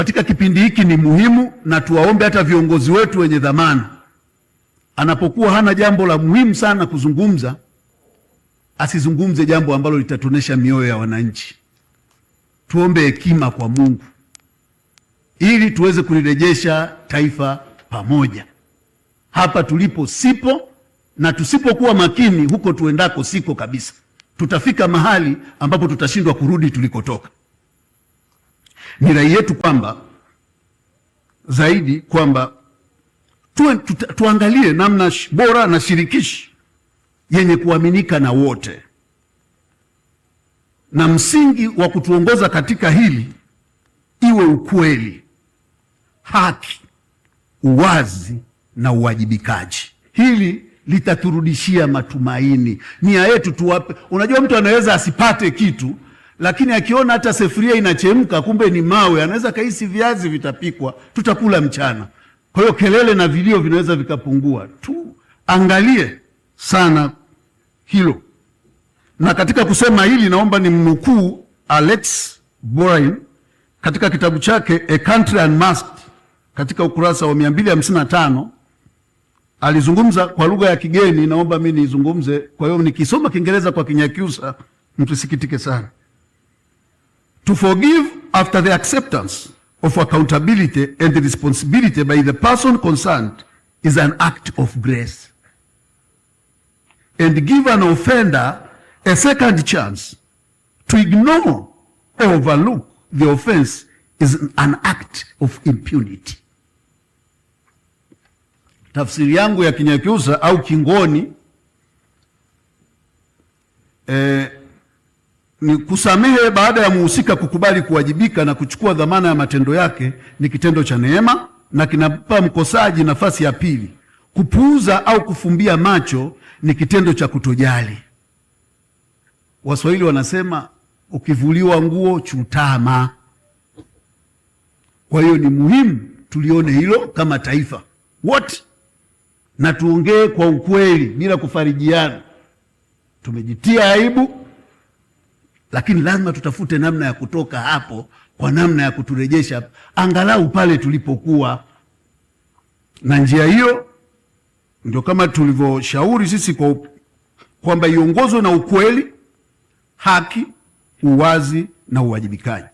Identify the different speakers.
Speaker 1: Katika kipindi hiki ni muhimu, na tuwaombe hata viongozi wetu wenye dhamana, anapokuwa hana jambo la muhimu sana kuzungumza, asizungumze jambo ambalo litatonesha mioyo ya wananchi. Tuombe hekima kwa Mungu ili tuweze kulirejesha taifa pamoja. Hapa tulipo sipo, na tusipokuwa makini huko tuendako siko kabisa. Tutafika mahali ambapo tutashindwa kurudi tulikotoka. Ni rai yetu kwamba zaidi kwamba tuangalie namna bora na shirikishi yenye kuaminika na wote, na msingi wa kutuongoza katika hili iwe ukweli, haki, uwazi na uwajibikaji. Hili litaturudishia matumaini. Nia yetu tuwape. Unajua, mtu anaweza asipate kitu, lakini akiona hata sefuria inachemka kumbe ni mawe, anaweza kahisi viazi vitapikwa, tutakula mchana. Kwa hiyo kelele na vilio vinaweza vikapungua. Tuangalie sana hilo. Na katika kusema hili, naomba nimnukuu Alex Borain katika kitabu chake A Country Unmasked, katika ukurasa wa 255 alizungumza kwa lugha ya kigeni. Naomba mimi nizungumze, kwa hiyo nikisoma Kiingereza kwa Kinyakyusa mtusikitike sana. To forgive after the acceptance of accountability and responsibility by the person concerned is an act of grace, and give an offender a second chance. To ignore or overlook the offense is an act of impunity. Tafsiri yangu ya Kinyakyusa au Kingoni ni kusamehe baada ya muhusika kukubali kuwajibika na kuchukua dhamana ya matendo yake ni kitendo cha neema na kinampa mkosaji nafasi ya pili. Kupuuza au kufumbia macho ni kitendo cha kutojali. Waswahili wanasema ukivuliwa nguo chutama. Kwa hiyo ni muhimu tulione hilo kama taifa wote, na tuongee kwa ukweli bila kufarijiana. Tumejitia aibu, lakini lazima tutafute namna ya kutoka hapo kwa namna ya kuturejesha angalau pale tulipokuwa. Na njia hiyo ndio kama tulivyoshauri sisi kwamba iongozwe na ukweli, haki, uwazi na uwajibikaji.